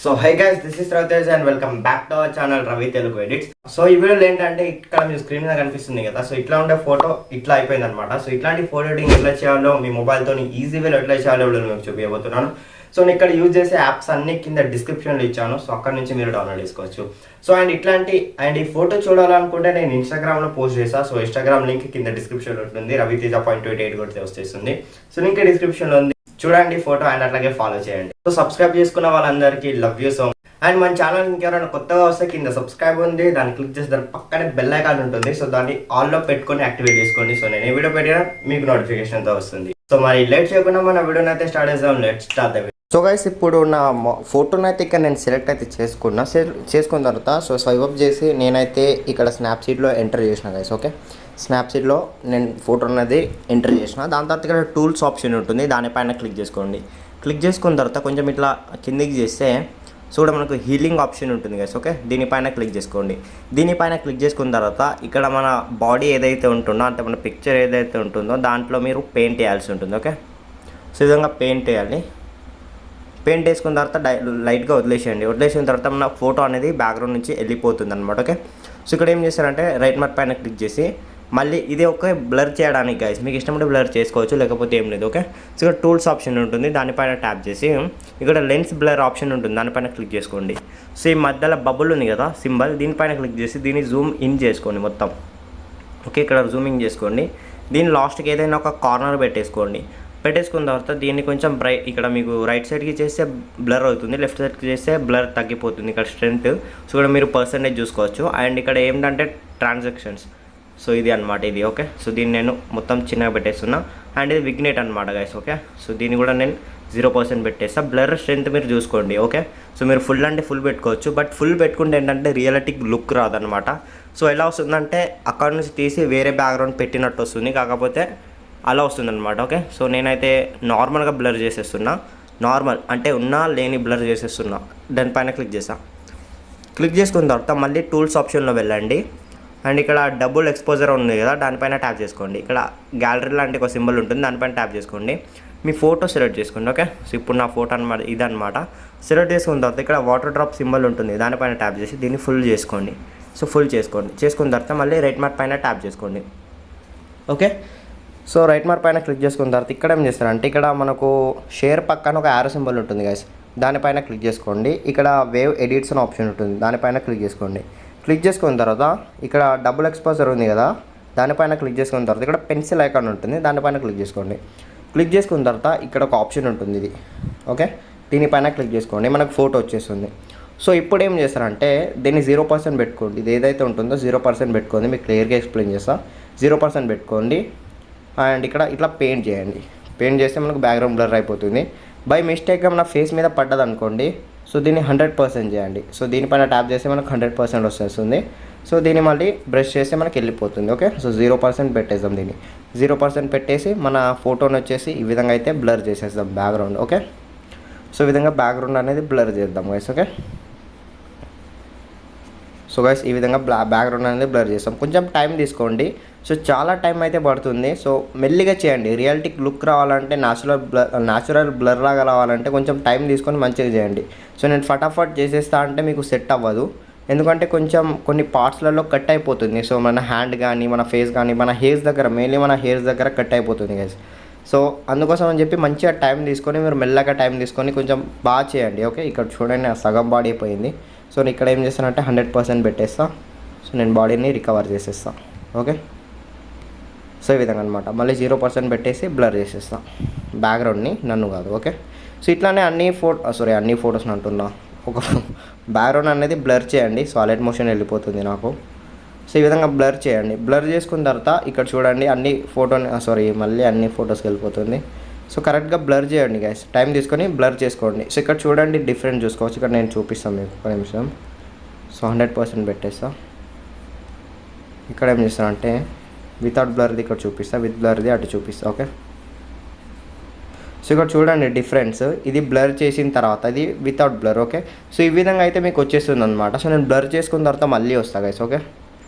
So hi guys, this is Ravitej and welcome back to our channel Ravi Telugu edits. So ఈ వీడియోలో ఏంటంటే ఇక్కడ మీ screen మీద కనిపిస్తుంది కదా, సో ఇట్లా ఉండే ఫోటో ఇట్లా అయిపోయింది అనమాట. సో ఇట్లాంటి ఫోటో ఎడిటింగ్ ఎట్లా చేయాలో, మీ మొబైల్తో ఈజీ వేలో ఎట్లా చేయాలో మీకు చూపించబోతున్నాను. సో నేను ఇక్కడ యూజ్ చేసే యాప్స్ అన్ని కింద డిస్క్రిప్షన్లో ఇచ్చాను, సో అక్కడ నుంచి మీరు డౌన్లోడ్ చేసుకోవచ్చు. సో ఈ ఫోటో చూడాలనుకుంటే నేను ఇన్స్టాగ్రామ్లో పోస్ట్ చేస్తాను. సో ఇన్స్టాగ్రామ్ లింక్ కింద డిస్క్రిప్షన్లో ఉంటుంది, రవితేజ.28 కొడితే వచ్చేస్తుంది. సో లింక్ డిస్క్రిప్షన్లో ఉంది, చూడండి ఫోటో అండ్ అట్లాగే ఫాలో చేయండి. సో సబ్స్క్రైబ్ చేసుకున్న వాళ్ళందరికీ love you so much. And మన ఛానల్ ఇంకెవరైనా కొత్తగా వస్తే కింద సబ్స్క్రైబ్ ఉంది, దాన్ని క్లిక్ చేసి దాని పక్కనే బెల్ ఐకాన్ ఉంటుంది. సో దాన్ని ఆల్లో పెట్టుకొని యాక్టివేట్ చేసుకోండి. సో నేను ఏ వీడియో పెట్టినా మీకు నోటిఫికేషన్తో వస్తుంది. సో మరి లేట్ చేయకుండా మన వీడియోని అయితే స్టార్ట్ చేద్దాం. Let's start the video. So guys, ఇప్పుడు నా ఫోటోని అయితే ఇక్కడ నేను సెలెక్ట్ అయితే చేసుకున్న తర్వాత సో స్వైప్ అప్ చేసి నేనైతే ఇక్కడ స్నాప్సీడ్లో ఎంటర్ చేసిన గైస్. ఓకే, స్నాప్సీడ్లో నేను ఫోటో అనేది ఎంటర్ చేసిన. దాని తర్వాత ఇక్కడ టూల్స్ ఆప్షన్ ఉంటుంది, దానిపైన క్లిక్ చేసుకోండి. క్లిక్ చేసుకున్న తర్వాత కొంచెం ఇట్లా కిందికి చేస్తే చూడ మనకు హీలింగ్ ఆప్షన్ ఉంటుంది గైస్. ఓకే, దీనిపైన క్లిక్ చేసుకోండి. దీనిపైన క్లిక్ చేసుకున్న తర్వాత ఇక్కడ మన బాడీ ఏదైతే ఉంటుందో, అంటే మన పిక్చర్ ఏదైతే ఉంటుందో దాంట్లో మీరు పెయింట్ వేయాల్సి ఉంటుంది. ఓకే, సో ఈ విధంగా పెయింట్ వేయాలి. పెయింట్ వేసుకున్న తర్వాత లైట్గా వదిలేసిన తర్వాత మన ఫోటో అనేది బ్యాక్గ్రౌండ్ నుంచి వెళ్ళిపోతుంది అనమాట. ఓకే, సో ఇక్కడ ఏం చేస్తారంటే రైట్ మార్క్ పైన క్లిక్ చేసి మళ్ళీ ఇది ఒక బ్లర్ చేయడానికి గైస్, మీకు ఇష్టం ఉంటే బ్లర్ చేసుకోవచ్చు, లేకపోతే ఏం లేదు. ఓకే, సో ఇక్కడ టూల్స్ ఆప్షన్ ఉంటుంది, దానిపైన ట్యాప్ చేసి ఇక్కడ లెన్స్ బ్లర్ ఆప్షన్ ఉంటుంది, దానిపైన క్లిక్ చేసుకోండి. సో ఈ మధ్యలో బబుల్ ఉంది కదా సింబల్, దీనిపైన క్లిక్ చేసి దీన్ని జూమ్ ఇన్ చేసుకోండి మొత్తం. ఓకే, ఇక్కడ జూమింగ్ చేసుకోండి. దీని లాస్ట్కి ఏదైనా ఒక కార్నర్ పెట్టేసుకున్న తర్వాత దీన్ని కొంచెం ఇక్కడ మీకు రైట్ సైడ్కి చేస్తే బ్లర్ అవుతుంది, లెఫ్ట్ సైడ్కి చేస్తే బ్లర్ తగ్గిపోతుంది. ఇక్కడ స్ట్రెంత్, సో ఇక్కడ మీరు పర్సంటేజ్ చూసుకోవచ్చు. అండ్ ఇక్కడ ఏంటంటే ట్రాన్సాక్షన్స్, సో ఇది అనమాట ఇది. ఓకే, సో దీన్ని నేను మొత్తం చిన్నగా పెట్టేస్తున్నా. అండ్ ఇది విగ్నేట్ అనమాట గైస్. ఓకే, సో దీన్ని కూడా నేను 0% పెట్టేస్తా. బ్లర్ స్ట్రెంత్ మీరు చూసుకోండి. ఓకే, సో మీరు ఫుల్ అంటే ఫుల్ పెట్టుకోవచ్చు, బట్ ఫుల్ పెట్టుకుంటే ఏంటంటే రియలిటిక్ లుక్ రాదనమాట. సో ఎలా వస్తుందంటే అక్కడ నుంచి తీసి వేరే బ్యాక్గ్రౌండ్ పెట్టినట్టు వస్తుంది, కాకపోతే అలా వస్తుంది అనమాట. ఓకే, సో నేనైతే నార్మల్గా బ్లర్ చేసేస్తున్నా, నార్మల్ అంటే ఉన్నా లేని బ్లర్ చేసేస్తున్నా. దానిపైన క్లిక్ చేస్తాను. క్లిక్ చేసుకున్న తర్వాత మళ్ళీ టూల్స్ ఆప్షన్లో వెళ్ళండి. అండ్ ఇక్కడ డబుల్ ఎక్స్పోజర్ ఉంది కదా, దానిపైన ట్యాప్ చేసుకోండి. ఇక్కడ గ్యాలరీ లాంటి ఒక సింబల్ ఉంటుంది, దానిపైన ట్యాప్ చేసుకోండి. మీ ఫోటో సెలెక్ట్ చేసుకోండి. ఓకే, సో ఇప్పుడు నా ఫోటో అనమాట ఇదనమాట. సెలెక్ట్ చేసుకున్న తర్వాత ఇక్కడ వాటర్ డ్రాప్ సింబల్ ఉంటుంది, దానిపైన ట్యాప్ చేసి దీన్ని ఫుల్ చేసుకోండి. సో ఫుల్ చేసుకున్న తర్వాత మళ్ళీ రైట్ మార్క్ పైన ట్యాప్ చేసుకోండి. ఓకే, సో రైట్ మార్క్ పైన క్లిక్ చేసుకున్న తర్వాత ఇక్కడ ఏం చేస్తారంటే ఇక్కడ మనకు షేర్ పక్కన ఒక యారో సింబల్ ఉంటుంది గైస్, దానిపైన క్లిక్ చేసుకోండి. ఇక్కడ వేవ్ ఎడిట్స్ అనే ఆప్షన్ ఉంటుంది, దానిపైన క్లిక్ చేసుకోండి. క్లిక్ చేసుకున్న తర్వాత ఇక్కడ డబుల్ ఎక్స్పోజర్ ఉంది కదా, దానిపైన క్లిక్ చేసుకున్న తర్వాత ఇక్కడ పెన్సిల్ ఐకాన్ ఉంటుంది, దానిపైన క్లిక్ చేసుకోండి. క్లిక్ చేసుకున్న తర్వాత ఇక్కడ ఒక ఆప్షన్ ఉంటుంది ఇది. ఓకే, దీనిపైన క్లిక్ చేసుకోండి, మనకు ఫోటో వచ్చేస్తుంది. సో ఇప్పుడు ఏం చేస్తారంటే దీన్ని 0% పెట్టుకోండి. ఇది ఏదైతే ఉంటుందో 0% పెట్టుకోండి, మీకు క్లియర్గా ఎక్స్ప్లెయిన్ చేస్తా. 0% పెట్టుకోండి. అండ్ ఇక్కడ ఇట్లా పెయింట్ చేయండి. పెయింట్ చేస్తే మనకు బ్యాక్గ్రౌండ్ బ్లర్ అయిపోతుంది. బై మిస్టేక్గా మన ఫేస్ మీద పడ్డది అనుకోండి, సో దీన్ని 100% చేయండి. సో దీనిపైన ట్యాప్ చేస్తే మనకు 100% వచ్చేస్తుంది. సో దీన్ని మళ్ళీ బ్రష్ చేస్తే మనకి వెళ్ళిపోతుంది. ఓకే, సో 0% పెట్టేద్దాం. దీన్ని 0% పెట్టేసి మన ఫోటోని వచ్చేసి ఈ విధంగా అయితే బ్లర్ చేసేద్దాం బ్యాక్గ్రౌండ్. ఓకే, సో ఈ విధంగా బ్యాక్గ్రౌండ్ అనేది బ్లర్ చేద్దాం గైస్. ఓకే, సో గైస్ ఈ విధంగా బ్యాక్గ్రౌండ్ అనేది బ్లర్ చేస్తాం. కొంచెం టైం తీసుకోండి, సో చాలా టైం అయితే పడుతుంది. సో మెల్లిగా చేయండి. రియాలిటిక్ లుక్ రావాలంటే న్యాచురల్ బ్లర్ లాగా రావాలంటే కొంచెం టైం తీసుకొని మంచిగా చేయండి. సో నేను ఫటాఫట్ చేసేస్తా అంటే మీకు సెట్ అవ్వదు, ఎందుకంటే కొన్ని పార్ట్స్లలో కట్ అయిపోతుంది. సో మన హ్యాండ్ కానీ మన ఫేస్ కానీ మన హెయిర్స్ దగ్గర, మెయిన్లీ మన హెయిర్స్ దగ్గర కట్ అయిపోతుంది గైస్. సో అందుకోసం అని చెప్పి మంచిగా టైం తీసుకొని మీరు మెల్లగా టైం తీసుకొని కొంచెం బాగా చేయండి. ఓకే, ఇక్కడ చూడండి సగం బాడీ అయిపోయింది. సో నేను ఇక్కడ ఏం చేస్తానంటే 100% పెట్టేస్తా. సో నేను బాడీని రికవర్ చేసేస్తా. ఓకే, సో ఈ విధంగా అనమాట. మళ్ళీ 0% పెట్టేసి బ్లర్ చేసేస్తా బ్యాక్గ్రౌండ్ని, నన్ను కాదు. ఓకే, సో ఇట్లానే అన్ని ఫొటోస్ని అంటున్నా, ఒక బ్యాక్గ్రౌండ్ అనేది బ్లర్ చేయండి. సాలిడ్ మోషన్ వెళ్ళిపోతుంది నాకు. సో ఈ విధంగా బ్లర్ చేయండి. బ్లర్ చేసుకున్న తర్వాత ఇక్కడ చూడండి మళ్ళీ అన్ని ఫొటోస్కి వెళ్ళిపోతుంది. సో కరెక్ట్గా బ్లర్ చేయండి గైస్, టైం తీసుకొని బ్లర్ చేసుకోండి. సో ఇక్కడ చూడండి డిఫరెంట్ చూసుకోవచ్చు. ఇక్కడ నేను చూపిస్తాను మీకు ఒక నిమిషం. సో 100% పెట్టేస్తా. ఇక్కడ ఏం చేస్తానంటే వితౌట్ బ్లర్ది ఇక్కడ చూపిస్తా, విత్ బ్లర్ది అటు చూపిస్తా. ఓకే, సో ఇక్కడ చూడండి డిఫరెన్స్, ఇది బ్లర్ చేసిన తర్వాత ఇది వితౌట్ బ్లర్. ఓకే, సో ఈ విధంగా అయితే మీకు వచ్చేస్తుంది అనమాట. సో నేను బ్లర్ చేసుకున్న తర్వాత మళ్ళీ వస్తా గైస్. ఓకే,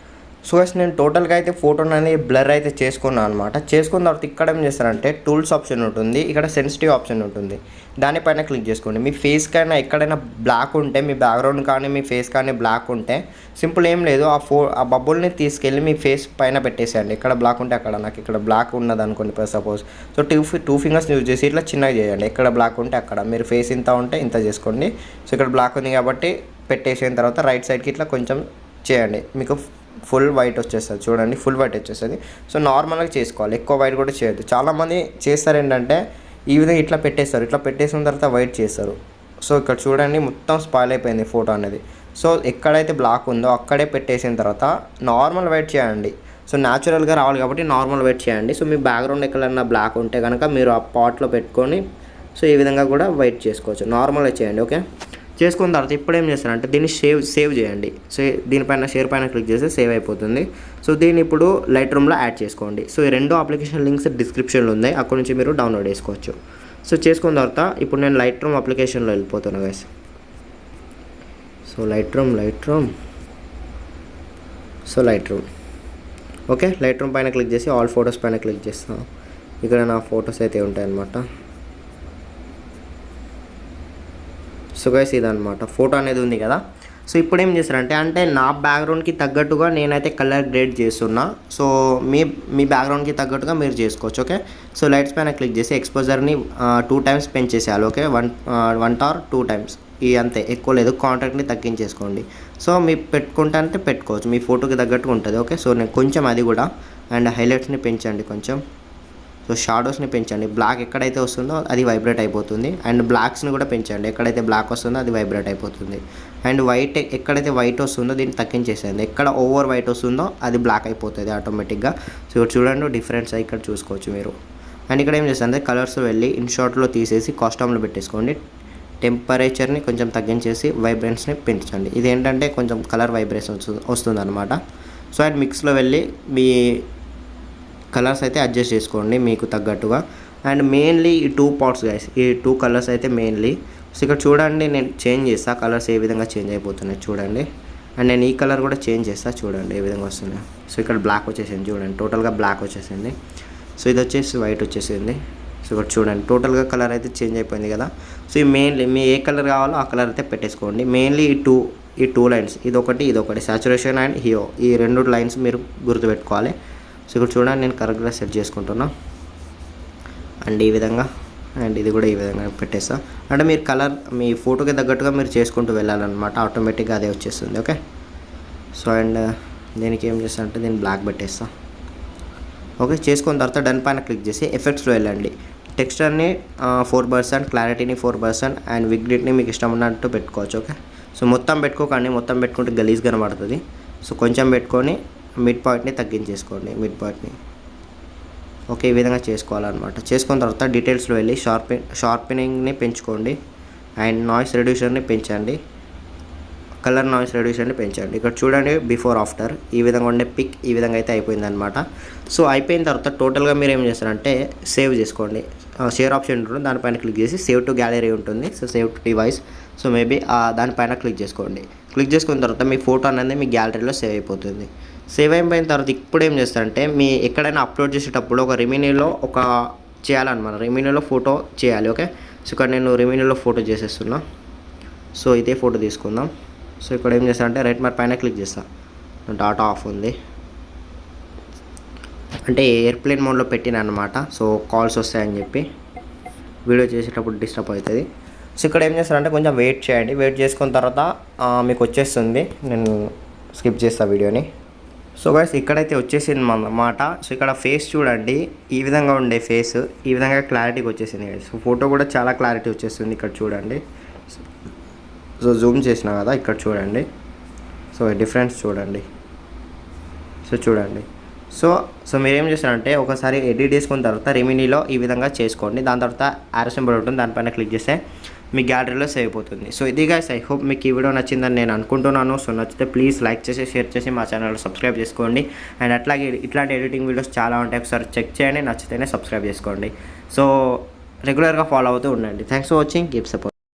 సో గైస్ నేను టోటల్గా అయితే ఫోటోని అనేది బ్లర్ అయితే చేసుకున్నాను అనమాట. చేసుకున్న తర్వాత ఇక్కడ ఏం చేస్తారంటే టూల్స్ ఆప్షన్ ఉంటుంది, ఇక్కడ సెన్సిటివ్ ఆప్షన్ ఉంటుంది, దానిపైన క్లిక్ చేసుకోండి. మీ ఫేస్ కైనా ఎక్కడైనా బ్లాక్ ఉంటే, మీ బ్యాక్గ్రౌండ్ కానీ మీ ఫేస్ కానీ బ్లాక్ ఉంటే సింపుల్ ఏం లేదు, ఆ బబుల్ని తీసుకెళ్ళి మీ ఫేస్ పైన పెట్టేసేయండి. ఎక్కడ బ్లాక్ ఉంటే అక్కడ. నాకు ఇక్కడ బ్లాక్ ఉన్నది అనుకోండి suppose. So two fingers use చేసి ఇట్లా చిన్నగా చేయండి. ఎక్కడ బ్లాక్ ఉంటే అక్కడ. మీరు ఫేస్ ఇంత ఉంటే ఇంత చేసుకోండి. సో ఇక్కడ బ్లాక్ ఉంది కాబట్టి పెట్టేసిన తర్వాత రైట్ సైడ్కి ఇట్లా కొంచెం చేయండి, మీకు ఫుల్ వైట్ వచ్చేస్తుంది. చూడండి ఫుల్ వైట్ వచ్చేస్తుంది. సో నార్మల్గా చేసుకోవాలి, ఎక్కువ వైట్ కూడా చేయొద్దు. చాలామంది చేస్తారు ఏంటంటే ఈ విధంగా ఇట్లా పెట్టేస్తారు, ఇట్లా పెట్టేసిన తర్వాత వైట్ చేస్తారు. సో ఇక్కడ చూడండి మొత్తం స్పాయిల్ అయిపోయింది ఫోటో అనేది. సో ఎక్కడైతే బ్లాక్ ఉందో అక్కడే పెట్టేసిన తర్వాత నార్మల్ వైట్ చేయండి. సో న్యాచురల్గా రావాలి కాబట్టి నార్మల్ వైట్ చేయండి. సో మీ బ్యాక్గ్రౌండ్ ఎక్కడన్నా బ్లాక్ ఉంటే కనుక మీరు ఆ పాట్లో పెట్టుకొని సో ఈ విధంగా కూడా వైట్ చేసుకోవచ్చు. నార్మల్గా చేయండి. ఓకే, చేసుకున్న తర్వాత ఇప్పుడు ఏం చేస్తారంటే దీన్ని సేవ్ చేయండి. సో దీనిపైన షేర్ పైన క్లిక్ చేస్తే సేవ్ అయిపోతుంది. సో దీన్ని ఇప్పుడు లైట్ రూమ్లో యాడ్ చేసుకోండి. సో ఈ రెండు అప్లికేషన్ లింక్స్ డిస్క్రిప్షన్లో ఉన్నాయి, అక్కడ నుంచి మీరు డౌన్లోడ్ చేసుకోవచ్చు. సో చేసుకున్న తర్వాత ఇప్పుడు నేను లైట్ రూమ్ అప్లికేషన్లో వెళ్ళిపోతున్నాను guys. So light room okay, light room పైన క్లిక్ చేసి ఆల్ ఫొటోస్ పైన క్లిక్ చేస్తాను. ఇక్కడ నా ఫొటోస్ అయితే ఉంటాయన్నమాట. సో గైస్ ఇదన్నమాట ఫోటో అనేది ఉంది కదా. సో ఇప్పుడు ఏం చేస్తారంటే నా బ్యాక్గ్రౌండ్కి తగ్గట్టుగా నేనైతే కలర్ గ్రేడ్ చేస్తున్నా. సో మీ బ్యాక్గ్రౌండ్కి తగ్గట్టుగా మీరు చేసుకోవచ్చు. ఓకే, సో లైట్స్ పైన క్లిక్ చేసి ఎక్స్పోజర్ని 2 times పెంచేసేయాలి. ఓకే, 1 or 2 times అంతే, ఎక్కువ లేదు. కాంట్రాక్ట్ని తగ్గించేసుకోండి. సో మీరు పెట్టుకుంటే పెట్టుకోవచ్చు, మీ ఫోటోకి తగ్గట్టుగా ఉంటుంది. ఓకే, సో నేను కొంచెం అది కూడా అండ్ హైలైట్స్ని పెంచండి కొంచెం. సో షాడోస్ని పెంచండి. బ్లాక్ ఎక్కడైతే వస్తుందో అది వైబ్రేట్ అయిపోతుంది. అండ్ బ్లాక్స్ని కూడా పెంచండి. ఎక్కడైతే బ్లాక్ వస్తుందో అది వైబ్రేట్ అయిపోతుంది. అండ్ వైట్ ఎక్కడైతే వైట్ వస్తుందో దీన్ని తగ్గించేసేయండి. ఎక్కడ ఓవర్ వైట్ వస్తుందో అది బ్లాక్ అయిపోతుంది ఆటోమేటిక్గా. సో ఇక్కడ చూడండి డిఫరెన్స్ ఇక్కడ చూసుకోవచ్చు మీరు. అండ్ ఇక్కడ ఏం చేస్తారంటే కలర్స్ వెళ్ళి ఇన్షార్ట్లో తీసేసి కాస్ట్యూమ్లో పెట్టేసుకోండి. టెంపరేచర్ని కొంచెం తగ్గించేసి వైబ్రెన్స్ని పెంచండి. ఇదేంటంటే కొంచెం కలర్ వైబ్రేషన్ వస్తుంది అనమాట. సో అండ్ మిక్స్లో వెళ్ళి మీ కలర్స్ అయితే అడ్జస్ట్ చేసుకోండి మీకు తగ్గట్టుగా. అండ్ మెయిన్లీ ఈ 2 parts గైస్, ఈ 2 colors అయితే మెయిన్లీ. సో ఇక్కడ చూడండి నేను చేంజ్ చేస్తా, కలర్స్ ఏ విధంగా చేంజ్ అయిపోతున్నాయి చూడండి. అండ్ నేను ఈ కలర్ కూడా చేంజ్ చేస్తా, చూడండి ఏ విధంగా వస్తున్నాయి. సో ఇక్కడ బ్లాక్ వచ్చేసింది చూడండి, టోటల్గా బ్లాక్ వచ్చేసింది. సో ఇది వచ్చేసి వైట్ వచ్చేసింది. సో ఇక్కడ చూడండి టోటల్గా కలర్ అయితే చేంజ్ అయిపోయింది కదా. సో ఈ మెయిన్లీ మీ ఏ కలర్ కావాలో ఆ కలర్ అయితే పెట్టేసుకోండి. మెయిన్లీ ఈ టూ లైన్స్, ఇదొకటి సాచురేషన్ అండ్ హియో, ఈ 2 lines మీరు గుర్తుపెట్టుకోవాలి. సో ఇక్కడ చూడండి నేను కరెక్ట్గా సెట్ చేసుకుంటున్నా. అండ్ ఈ విధంగా అండ్ ఇది కూడా ఈ విధంగా పెట్టేస్తా. అంటే మీరు కలర్ మీ ఫోటోకి తగ్గట్టుగా మీరు చేసుకుంటూ వెళ్ళాలన్నమాట, ఆటోమేటిక్గా అదే వచ్చేస్తుంది. ఓకే, సో అండ్ దీనికి ఏం చేస్తా అంటే దీన్ని బ్లాక్ పెట్టేస్తా. ఓకే, చేసుకున్న తర్వాత డన్ పైన క్లిక్ చేసి ఎఫెక్ట్స్లో వెళ్ళండి. టెక్స్చర్ని 4%, క్లారిటీని 4% అండ్ విగ్నిట్ని మీకు ఇష్టం ఉన్నట్టు పెట్టుకోవచ్చు. ఓకే, సో మొత్తం పెట్టుకోకండి, మొత్తం పెట్టుకుంటే గలీజ్ కనబడుతుంది. సో కొంచెం పెట్టుకొని మిడ్ పాయింట్ని తగ్గించేసుకోండి, మిడ్ పాయింట్ని. ఓకే, ఈ విధంగా చేసుకోవాలన్నమాట. చేసుకున్న తర్వాత డీటెయిల్స్లో వెళ్ళి షార్పెనింగ్ని పెంచుకోండి అండ్ నాయిస్ రెడ్యూషన్ని పెంచండి, కలర్ నాయిస్ రెడ్యూషన్ని పెంచండి. ఇక్కడ చూడండి బిఫోర్ ఆఫ్టర్ ఈ విధంగా ఉండే పిక్ ఈ విధంగా అయితే అయిపోయిందనమాట. సో అయిపోయిన తర్వాత టోటల్గా మీరు ఏం చేస్తారంటే సేవ్ చేసుకోండి. షేర్ ఆప్షన్ ఉంటుంది, దానిపైన క్లిక్ చేసి సేవ్ టు గ్యాలరీ ఉంటుంది. So save to device, so maybe దానిపైన క్లిక్ చేసుకోండి. క్లిక్ చేసుకున్న తర్వాత మీ ఫోటో అనేది మీ గ్యాలరీలో సేవ్ అయిపోతుంది. సేవ్ అయిపోయిన తర్వాత ఇప్పుడు ఏం చేస్తారంటే మీ ఎక్కడైనా అప్లోడ్ చేసేటప్పుడు ఒక రెమినీలో చేయాలన్నమాట, రెమినీలో ఫోటో చేయాలి. ఓకే, సో ఇక్కడ నేను రెమినీలో ఫోటో చేసేస్తున్నా. సో ఇదే ఫోటో తీసుకుందాం. సో ఇక్కడ ఏం చేస్తానంటే రైట్ మార్క్ పైన క్లిక్ చేస్తా. డాటా ఆఫ్ ఉంది అంటే ఎయిర్ప్లేన్ మోడ్లో పెట్టిన అనమాట. సో కాల్స్ వస్తాయని చెప్పి వీడియో చేసేటప్పుడు డిస్టర్బ్ అవుతుంది. సో ఇక్కడ ఏం చేస్తారంటే కొంచెం వెయిట్ చేయండి. వెయిట్ చేసుకున్న తర్వాత మీకు వచ్చేస్తుంది. నేను స్కిప్ చేస్తా వీడియోని. సో గైస్ ఇక్కడైతే వచ్చేసింది అన్నమాట. సో ఇక్కడ ఫేస్ చూడండి, ఈ విధంగా ఉండే ఫేస్ ఈ విధంగా క్లారిటీకి వచ్చేసింది గైస్. సో ఫోటో కూడా చాలా క్లారిటీ వచ్చేస్తుంది. ఇక్కడ చూడండి, సో జూమ్ చేసినా కదా, ఇక్కడ చూడండి. సో డిఫరెన్స్ చూడండి. సో చూడండి. సో మీరేం చేస్తారంటే ఒకసారి ఎడిట్ చేసుకున్న తర్వాత రెమినీలో ఈ విధంగా చేసుకోండి. దాని తర్వాత యారో సింబల్ ఉంటుంది, దానిపైన క్లిక్ చేస్తే మీ గ్యాలరీలో సేవ్ అయిపోతుంది. సో ఇది గైస్, ఐ హోప్ మీకు ఈ వీడియో నచ్చిందని నేను అనుకుంటున్నాను. సో నచ్చితే ప్లీజ్ లైక్ చేసి షేర్ చేసి మా ఛానల్ సబ్స్క్రైబ్ చేసుకోండి. అండ్ అట్లాగే ఇట్లాంటి ఎడిటింగ్ వీడియోస్ చాలా ఉంటాయి, ఒకసారి చెక్ చేయండి, నచ్చితేనే సబ్స్క్రైబ్ చేసుకోండి. సో రెగ్యులర్గా ఫాలో అవుతూ ఉండండి. Thanks for watching, keep support.